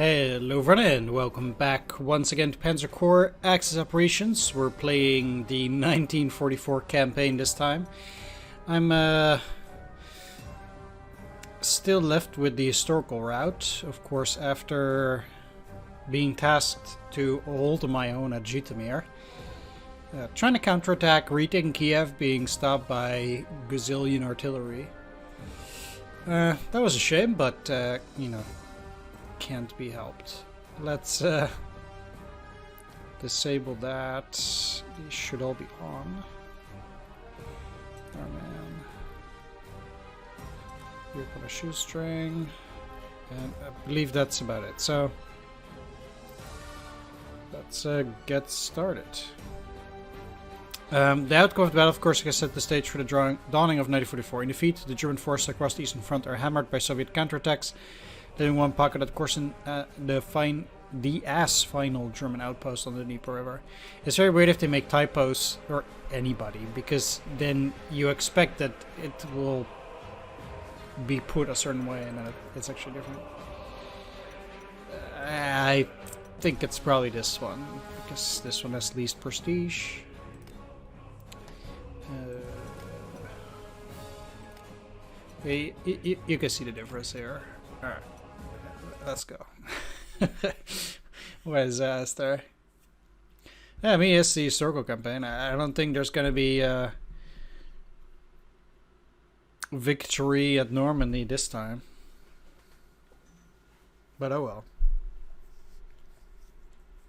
Hello everyone, welcome back once again to Panzer Corps Axis Operations. We're playing the 1944 campaign this time. I'm still left with the historical route, of course, after being tasked to hold my own at Zhytomyr. Trying to counterattack, retaking Kiev, being stopped by gazillion artillery. That was a shame, but, you know, can't be helped. Let's disable that. These should all be on. Oh man. Here got a shoestring. And I believe that's about it. So let's get started. The outcome of the battle, of course, has set the stage for the dawning of 1944. In defeat, the German forces across the Eastern Front are hammered by Soviet counterattacks, leaving one pocket at Korsun, the final German outpost on the Dnieper River. It's very weird if they make typos, or anybody, because then you expect that it will be put a certain way, and then it's actually different. I think it's probably this one, because this one has least prestige. You can see the difference here. Alright, let's go. What is that there? Yeah, I mean, it's the historical campaign. I don't think there's going to be a victory at Normandy this time. But oh well.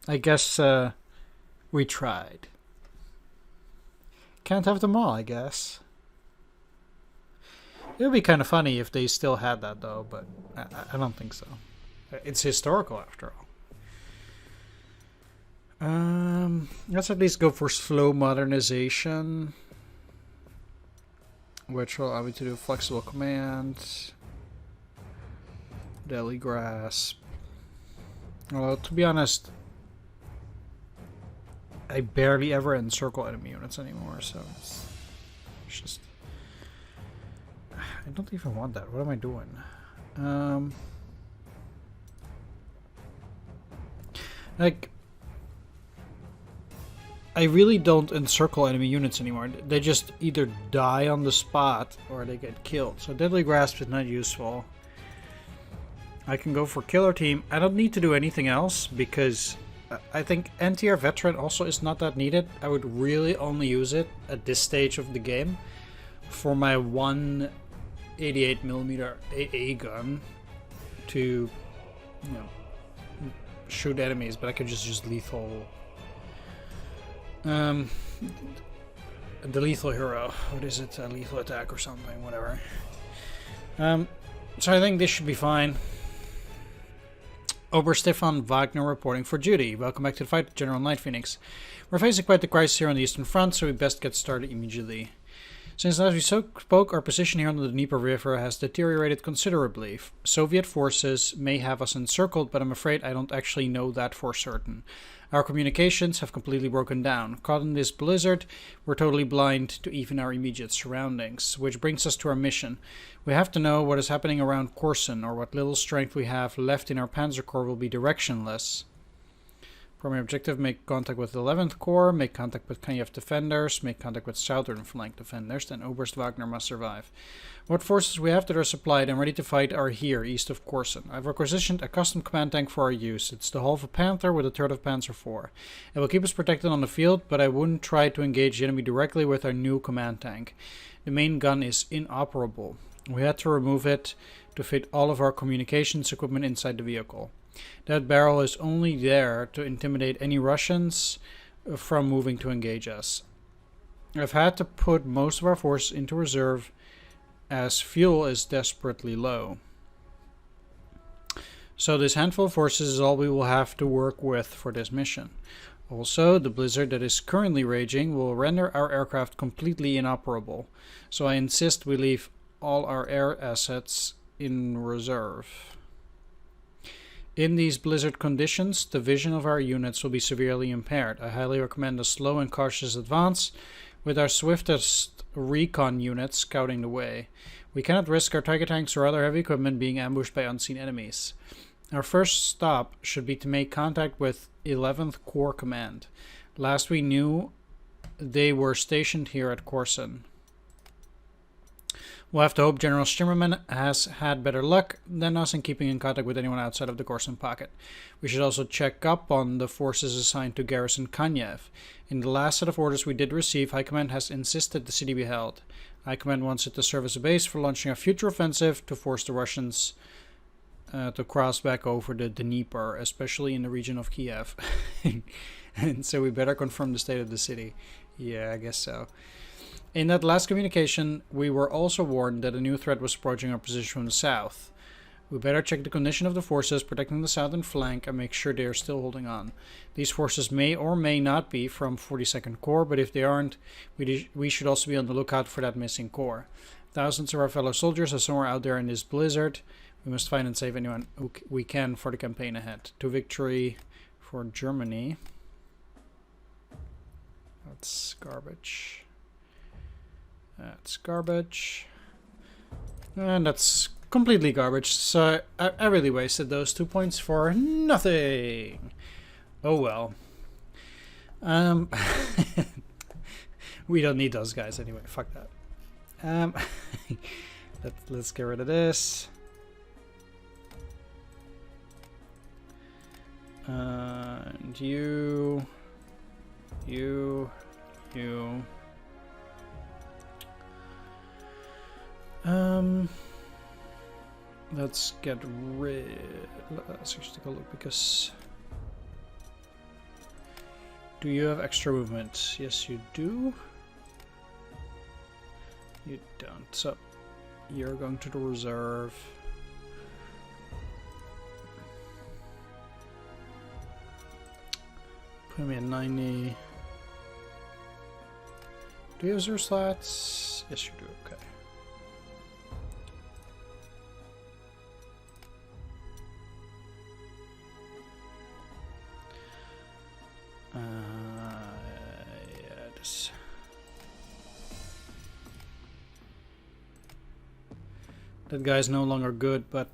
I guess we tried. Can't have them all, I guess. It would be kind of funny if they still had that, though, but I don't think so. It's historical, after all. Let's at least go for slow modernization, which will allow me to do flexible command, daily grasp. Well, to be honest, I barely ever encircle enemy units anymore, so it's just... I don't even want that. What am I doing? Like, I really don't encircle enemy units anymore. They just either die on the spot or they get killed. So Deadly Grasp is not useful. I can go for Killer Team. I don't need to do anything else because I think Anti-Air Veteran also is not that needed. I would really only use it at this stage of the game for my 188mm AA gun to, you know, shoot enemies, but I could just use lethal. The lethal hero. What is it? A lethal attack or something, whatever. So I think this should be fine. Oberst Stefan Wagner reporting for duty. Welcome back to the fight, General Night Phoenix. We're facing quite the crisis here on the Eastern Front, so we best get started immediately. Since last we spoke, our position here on the Dnieper River has deteriorated considerably. Soviet forces may have us encircled, but I'm afraid I don't actually know that for certain. Our communications have completely broken down. Caught in this blizzard, we're totally blind to even our immediate surroundings, which brings us to our mission. We have to know what is happening around Korsun, or what little strength we have left in our Panzer Corps will be directionless. Primary objective, make contact with the 11th Corps, make contact with Kiev defenders, make contact with southern flank defenders, then Oberst Wagner must survive. What forces we have that are supplied and ready to fight are here, east of Korsun. I've requisitioned a custom command tank for our use. It's the hull of a Panther with a third of Panzer IV. It will keep us protected on the field, but I wouldn't try to engage the enemy directly with our new command tank. The main gun is inoperable. We had to remove it to fit all of our communications equipment inside the vehicle. That barrel is only there to intimidate any Russians from moving to engage us. I've had to put most of our forces into reserve as fuel is desperately low. So this handful of forces is all we will have to work with for this mission. Also, the blizzard that is currently raging will render our aircraft completely inoperable. So I insist we leave all our air assets in reserve. In these blizzard conditions, the vision of our units will be severely impaired. I highly recommend a slow and cautious advance, with our swiftest recon units scouting the way. We cannot risk our Tiger tanks or other heavy equipment being ambushed by unseen enemies. Our first stop should be to make contact with 11th Corps Command. Last we knew, they were stationed here at Korsun. We'll have to hope General Stimmerman has had better luck than us in keeping in contact with anyone outside of the Korsun pocket. We should also check up on the forces assigned to garrison Kanyev. In the last set of orders we did receive, High Command has insisted the city be held. High Command wants it to serve as a base for launching a future offensive to force the Russians to cross back over the Dnieper, especially in the region of Kiev. And so we better confirm the state of the city. Yeah, I guess so. In that last communication, we were also warned that a new threat was approaching our position from the south. We better check the condition of the forces protecting the southern flank and make sure they are still holding on. These forces may or may not be from 42nd Corps, but if they aren't, we should also be on the lookout for that missing corps. Thousands of our fellow soldiers are somewhere out there in this blizzard. We must find and save anyone we can for the campaign ahead. To victory for Germany. That's garbage. That's garbage. And that's completely garbage. So I really wasted those 2 points for nothing. Oh well. We don't need those guys anyway. Fuck that. Let's get rid of this. And you. Let's get rid. Let's actually take a look because. Do you have extra movement? Yes, you do. You don't. So you're going to the reserve. Put me at 90. Do you have 0 slots? Yes, you do. Okay. Yeah, this. That guy's no longer good, but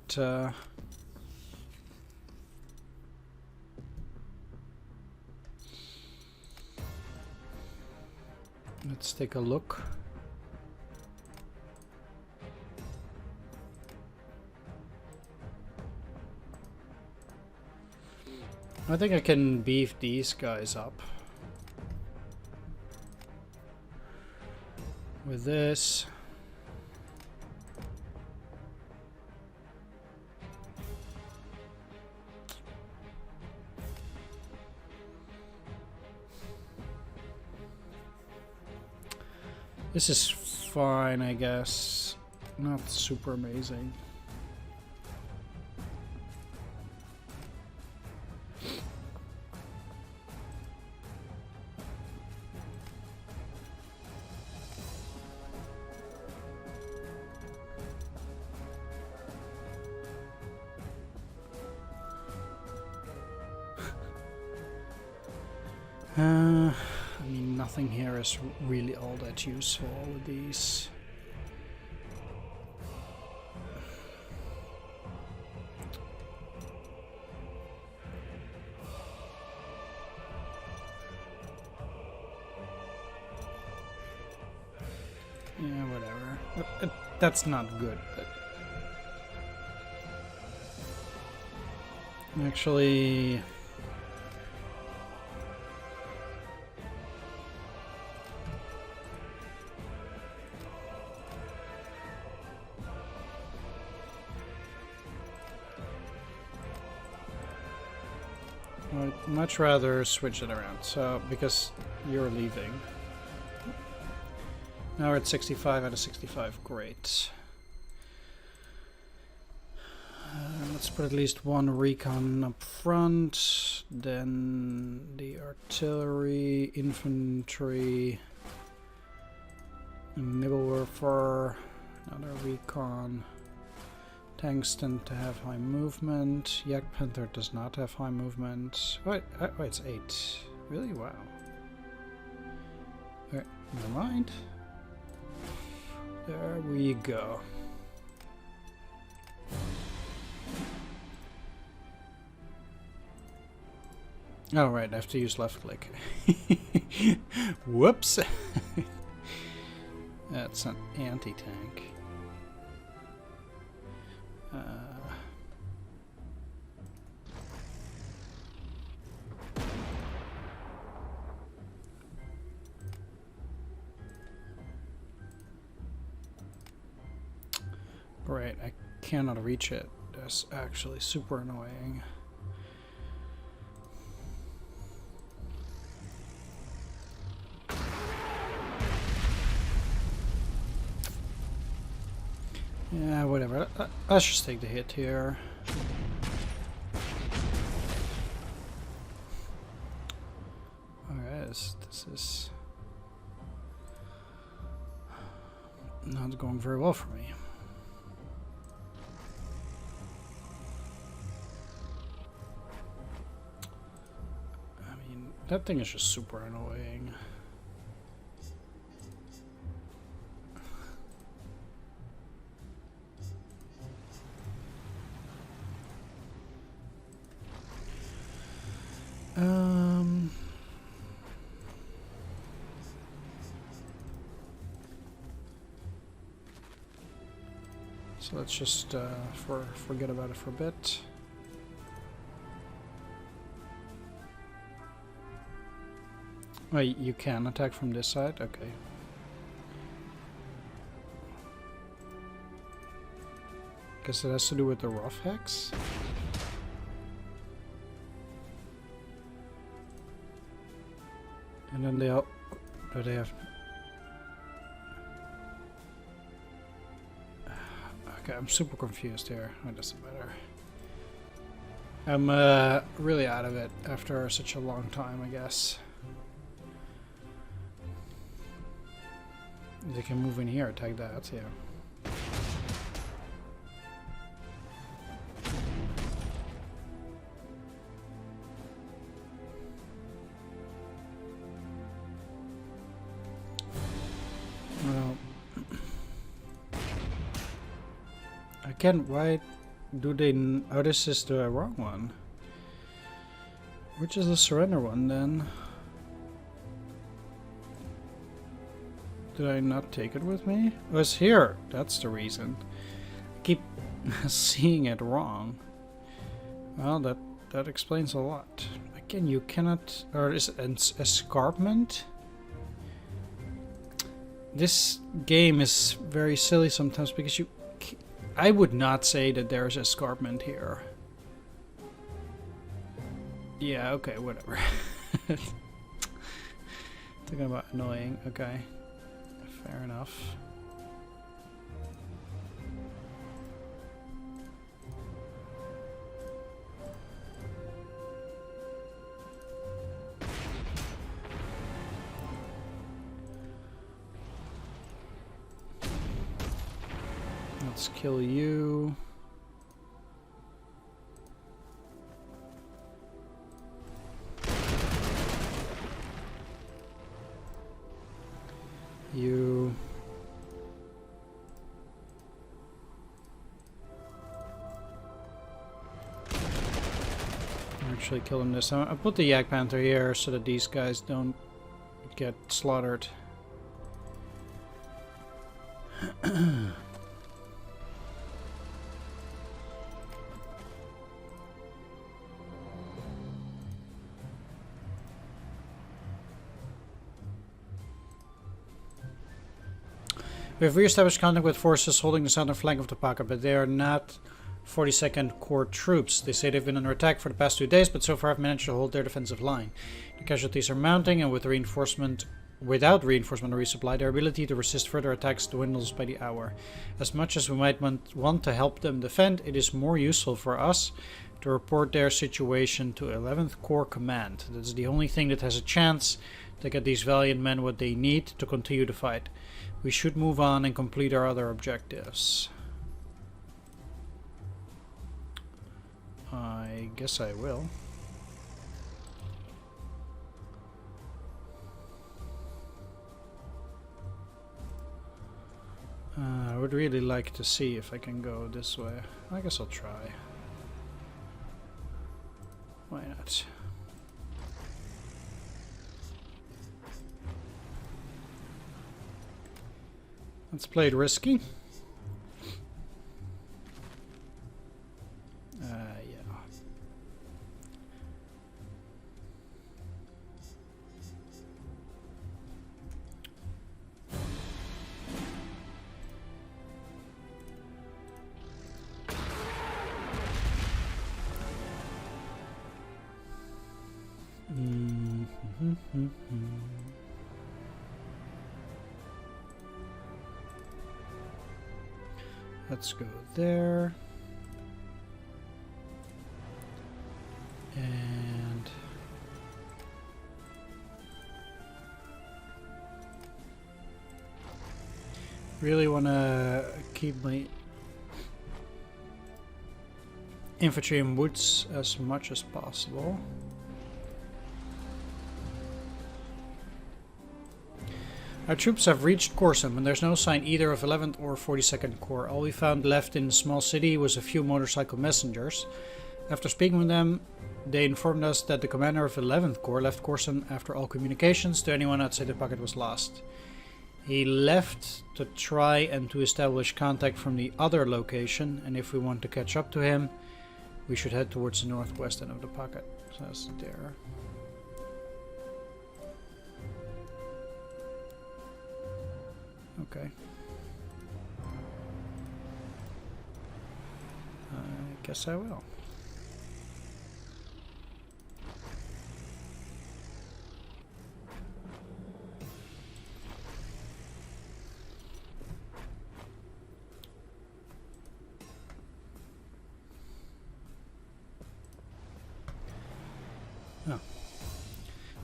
let's take a look. I think I can beef these guys up with this. This is fine, I guess. Not super amazing. I mean, nothing here is really all that useful with these. Yeah, whatever. That's not good, but actually. I'd much rather switch it around, so because you're leaving. Now we're at 65 out of 65, great. Let's put at least one recon up front, then the artillery, infantry, Nibelwerfer, another recon. Tanks tend to have high movement. Yak Panther does not have high movement. Wait, it's 8. Really? Wow. Okay, never mind. There we go. Oh right, I have to use left click. Whoops. That's an anti-tank. Right, I cannot reach it. That's actually super annoying. Yeah, whatever. Let's just take the hit here. Alright, this is not going very well for me. I mean, that thing is just super annoying. So let's just forget about it for a bit. Oh, you can attack from this side? Okay. Guess it has to do with the rough hex. And then they all... Oh, they have... Okay, I'm super confused here. Oh, that's better. I'm really out of it after such a long time, I guess. They can move in here, attack that, yeah. Well, again, why do they... Oh, this is the wrong one. Which is the surrender one, then? Did I not take it with me? It was here. That's the reason. I keep seeing it wrong. Well, that explains a lot. Again, you cannot... Or is it an escarpment? This game is very silly sometimes because you... I would not say that there's escarpment here. Yeah, okay, whatever. Talking about annoying, okay. Fair enough. Let's kill you. You. Actually kill him this time. I put the Yak Panther here so that these guys don't get slaughtered. We have re-established contact with forces holding the southern flank of the pocket, but they are not 42nd Corps troops. They say they've been under attack for the past 2 days, but so far have managed to hold their defensive line. The casualties are mounting, and with reinforcement, without reinforcement or resupply, their ability to resist further attacks dwindles by the hour. As much as we might want to help them defend, it is more useful for us to report their situation to 11th Corps Command. That's the only thing that has a chance to get these valiant men what they need to continue the fight. We should move on and complete our other objectives. I guess I will. I would really like to see if I can go this way. I guess I'll try. Why not? Let's play it risky. Yeah. Let's go there. And really want to keep my infantry in woods as much as possible. Our troops have reached Korsun, and there's no sign either of 11th or 42nd Corps. All we found left in the small city was a few motorcycle messengers. After speaking with them, they informed us that the commander of 11th Corps left Korsun after all communications to anyone outside the pocket was lost. He left to try and to establish contact from the other location, and if we want to catch up to him, we should head towards the northwest end of the pocket. So that's there. Okay. I guess I will. Oh.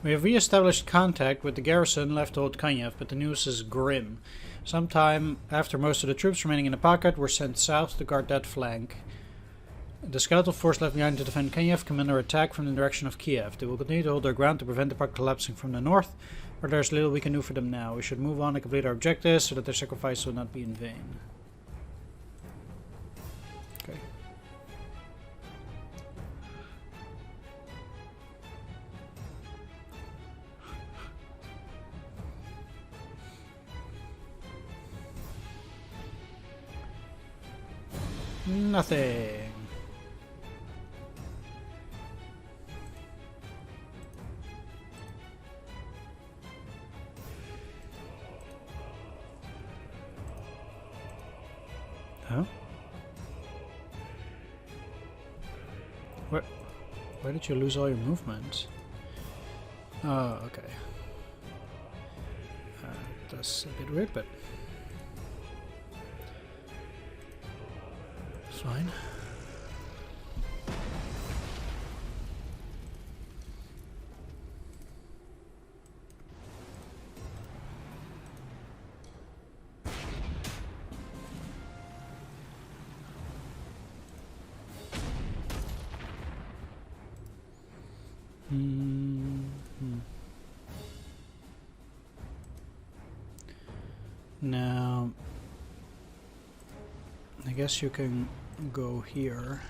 We have re-established contact with the garrison left to hold Kanyev, but the news is grim. Sometime after most of the troops remaining in the pocket were sent south to guard that flank. The skeletal force left behind to defend Kanyev come under attack from the direction of Kiev. They will continue to hold their ground to prevent the pocket collapsing from the north, but there's little we can do for them now. We should move on and complete our objectives so that their sacrifice will not be in vain. Okay. Nothing. Huh? Where did you lose all your movement? Oh, okay. That's a bit weird, but it's fine. Now, I guess you can go here.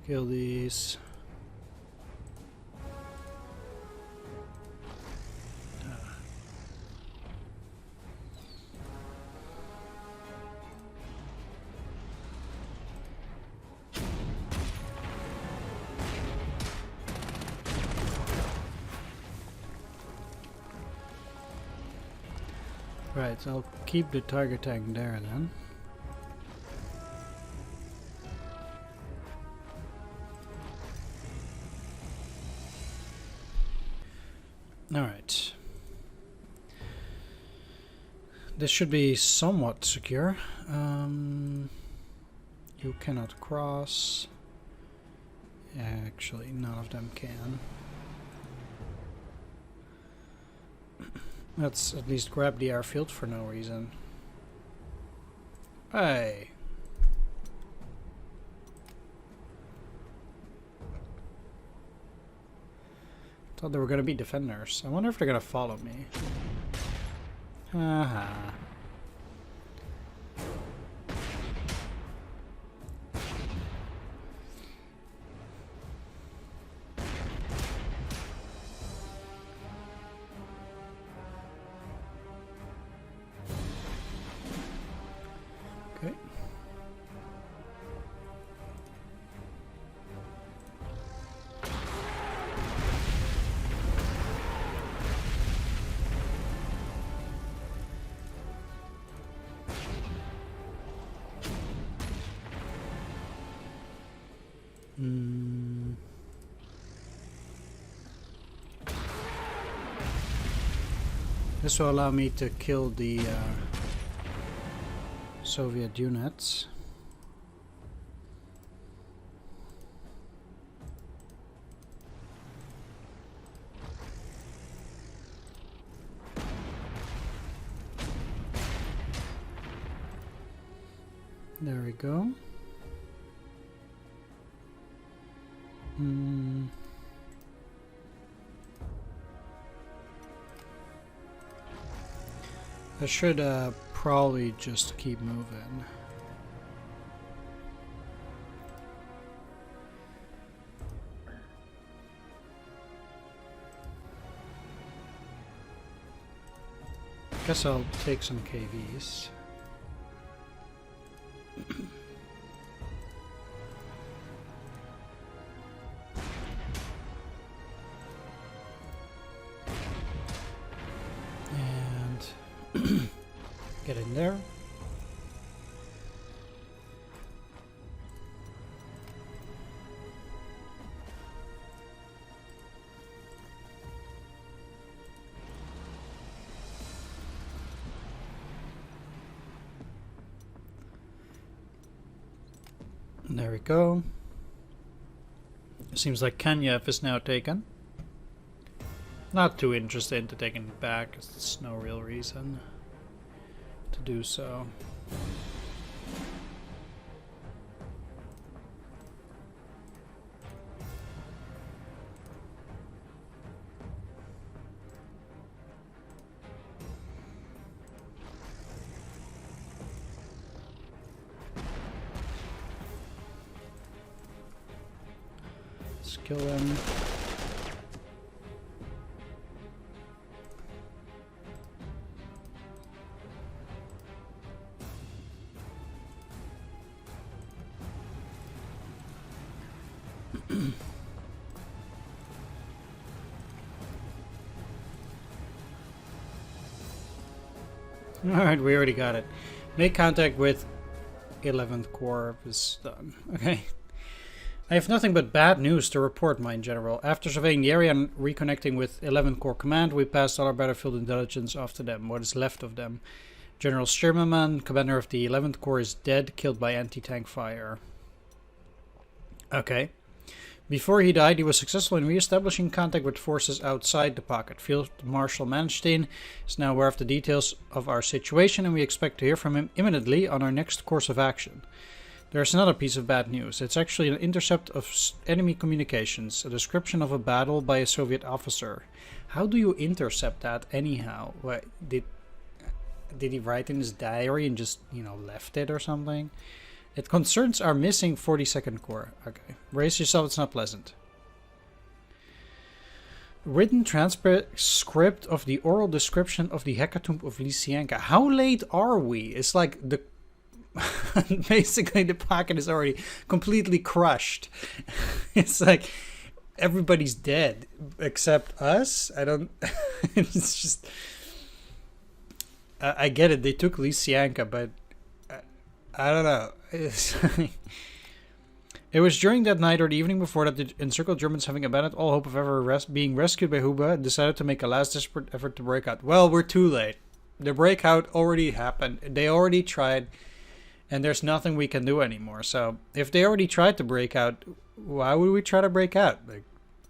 Kill these. Right, so I'll keep the target tank there then. Alright. This should be somewhat secure. You cannot cross. Actually, none of them can. Let's at least grab the airfield for no reason. Hey! Thought there were gonna be defenders. I wonder if they're gonna follow me. Haha. This will allow me to kill the Soviet units. There we go. I should probably just keep moving. Guess I'll take some KVs. And get in there. There we go. Seems like Kanyev is now taken. Not too interested to taking it back, because there's no real reason to do so. Let's kill him. Alright, we already got it. Make contact with 11th Corps is done. Okay. I have nothing but bad news to report, my general. After surveying the area and reconnecting with 11th Corps Command, we passed all our battlefield intelligence off to them. What is left of them? General Sturmmann, commander of the 11th Corps, is dead, killed by anti-tank fire. Okay. Before he died, he was successful in re-establishing contact with forces outside the pocket. Field Marshal Manstein is now aware of the details of our situation, and we expect to hear from him imminently on our next course of action. There's another piece of bad news. It's actually an intercept of enemy communications, a description of a battle by a Soviet officer. How do you intercept that anyhow? What, did he write in his diary and just, left it or something? It concerns our missing 42nd Corps. Okay. Brace yourself, it's not pleasant. Written transcript of the oral description of the hecatomb of Lysianka. How late are we? It's like the... basically the pocket is already completely crushed. It's like everybody's dead except us. I don't... it's just... I get it, they took Lysianka, but... I don't know. It was during that night or the evening before that the encircled Germans, having abandoned all hope of ever being rescued by Huba, decided to make a last desperate effort to break out. Well, we're too late. The breakout already happened. They already tried, and there's nothing we can do anymore. So, if they already tried to break out, why would we try to break out? Like,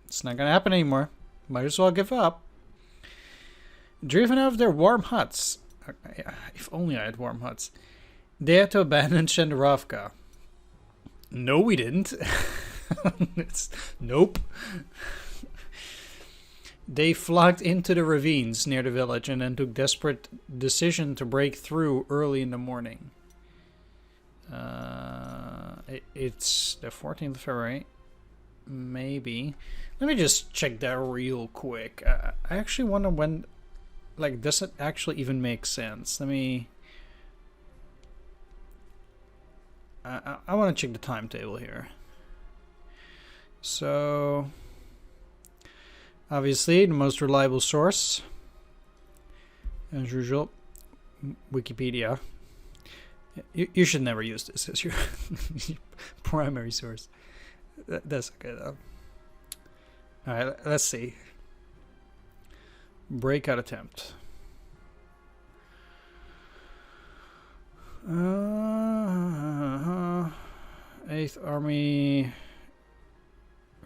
it's not going to happen anymore. Might as well give up. Driven out of their warm huts. If only I had warm huts. They had to abandon Shanderovka. No, we didn't. Nope. They flocked into the ravines near the village and then took desperate decision to break through early in the morning. It's the 14th of February. Maybe. Let me just check that real quick. I actually wonder when... Like, does it actually even make sense? Let me... I want to check the timetable here. So, obviously, the most reliable source, as usual, Wikipedia. You should never use this as your primary source. That's okay, though. Alright, let's see. Breakout attempt. 8th Army,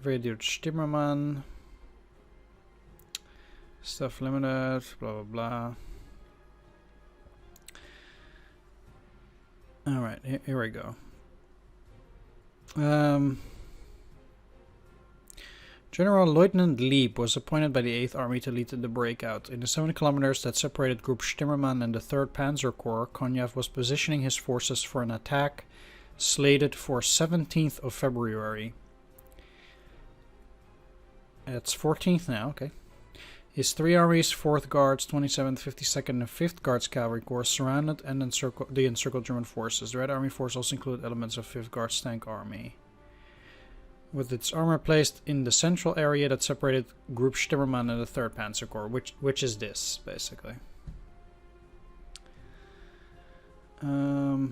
Radio Stimmermann, Stuff Limited, blah blah blah. Alright, here we go. General Lieutenant Lieb was appointed by the 8th Army to lead the breakout. In the 7 kilometers that separated Group Stimmermann and the 3rd Panzer Corps, Konyev was positioning his forces for an attack slated for 17th of February. It's 14th now, okay. His 3 armies, 4th Guards, 27th, 52nd, and 5th Guards Cavalry Corps surrounded and encircled the encircled German forces. The Red Army force also included elements of 5th Guards Tank Army. With its armor placed in the central area that separated Group Stimmermann and the 3rd Panzer Corps, which is this, basically. Blah,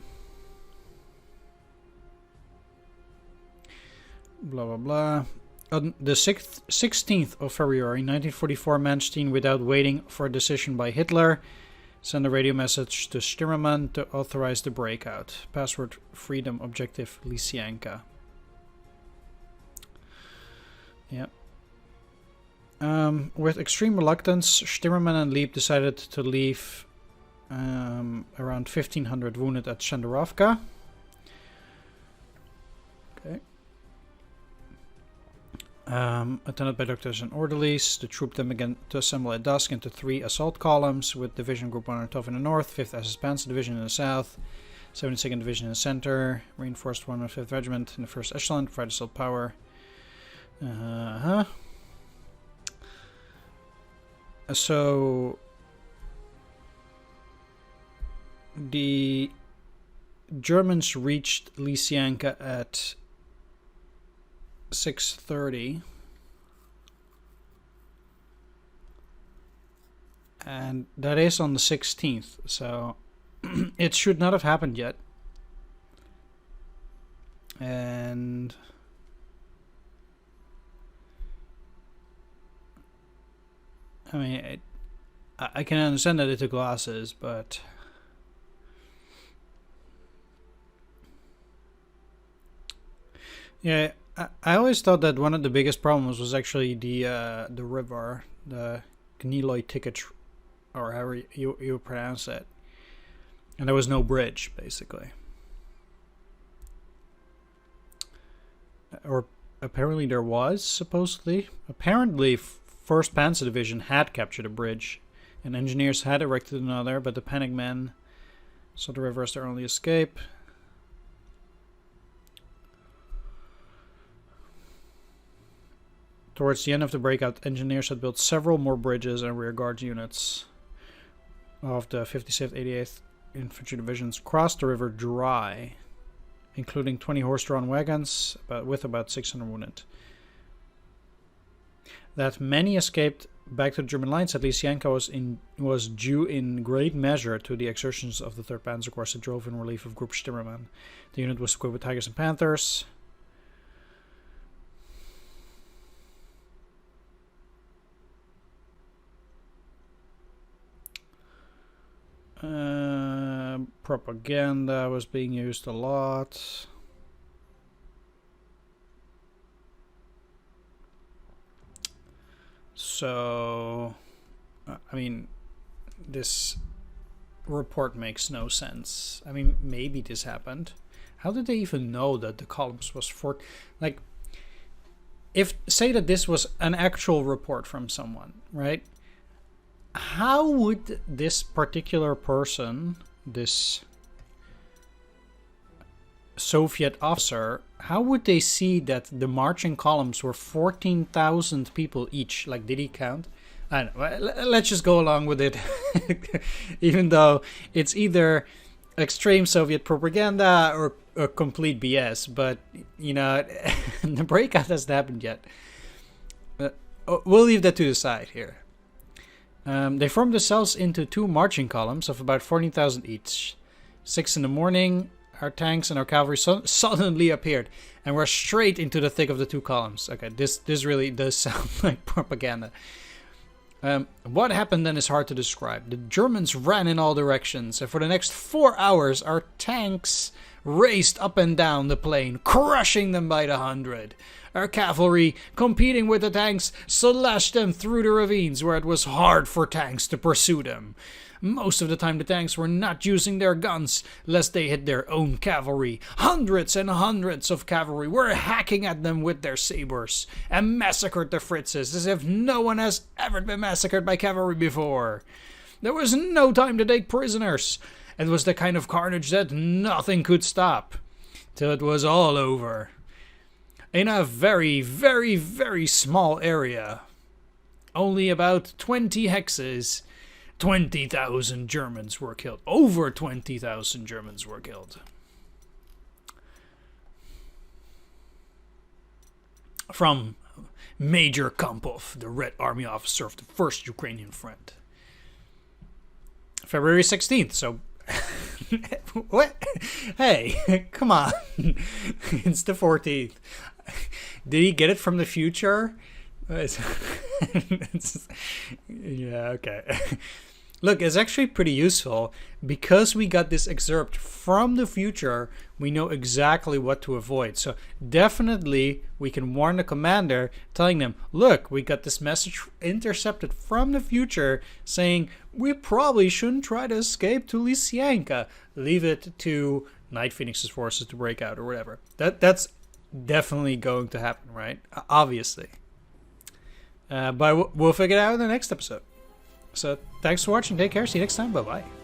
blah, blah. On the 16th of February 1944, Manstein, without waiting for a decision by Hitler, sent a radio message to Stimmermann to authorize the breakout. Password Freedom Objective Lysianka. Yeah. With extreme reluctance, Stimmermann and Lieb decided to leave around 1,500 wounded at Shanderovka. Okay. Attended by doctors and orderlies, the troop then began to assemble at dusk into 3 assault columns, with Division Group 112 in the north, 5th SS Panzer Division in the south, 72nd Division in the center, reinforced 105th Regiment in the first echelon, provide assault power. So the Germans reached Lysianka at 6:30, and that is on the 16th, so it should not have happened yet. And I mean, I can understand that it took losses, but yeah, I always thought that one of the biggest problems was actually the river, the Gniloy Ticket, or however you pronounce it, and there was no bridge, basically. Or apparently there was, supposedly. Apparently 1st Panzer Division had captured a bridge, and engineers had erected another, but the panicked men saw the river as their only escape. Towards the end of the breakout, engineers had built several more bridges and rearguard units of the 56th, 88th Infantry Divisions crossed the river dry, including 20 horse-drawn wagons with about 600 wounded. That many escaped back to the German lines at Lysianka was due in great measure to the exertions of the 3rd Panzer Corps that drove in relief of Group Stimmermann. The unit was equipped with Tigers and Panthers. Propaganda was being used a lot. So, I mean, this report makes no sense. I mean, maybe this happened. How did they even know that the columns was for, like, if, say that this was an actual report from someone, right? How would this particular person, this Soviet officer, how would they see that the marching columns were 14,000 people each? Like, did he count? I don't know. Let's just go along with it. Even though it's either extreme Soviet propaganda or complete BS. But, you know, the breakout hasn't happened yet. We'll leave that to the side here. They formed themselves into 2 marching columns of about 14,000 each. 6 in the morning, our tanks and our cavalry suddenly appeared, and we're straight into the thick of the 2 columns. Okay, this really does sound like propaganda. What happened then is hard to describe. The Germans ran in all directions, and for the next 4 hours our tanks raced up and down the plain, crushing them by the hundred. Our cavalry, competing with the tanks, slashed them through the ravines where it was hard for tanks to pursue them. Most of the time the tanks were not using their guns, lest they hit their own cavalry. Hundreds and hundreds of cavalry were hacking at them with their sabers, and massacred the Fritzes as if no one has ever been massacred by cavalry before. There was no time to take prisoners. It was the kind of carnage that nothing could stop, till it was all over. In a very, very, very small area, only about 20 hexes, 20,000 Germans were killed. Over 20,000 Germans were killed. From Major Kampov, the Red Army officer of the 1st Ukrainian Front. February 16th, so... What? Hey, come on. It's the 14th. Did he get it from the future? Yeah, okay. Look, it's actually pretty useful. Because we got this excerpt from the future, we know exactly what to avoid. So definitely we can warn the commander, telling them, look, we got this message intercepted from the future saying we probably shouldn't try to escape to Lysianka. Leave it to Night Phoenix's forces to break out or whatever. That's definitely going to happen, right? Obviously. But we'll figure it out in the next episode. So thanks for watching. Take care. See you next time. Bye-bye.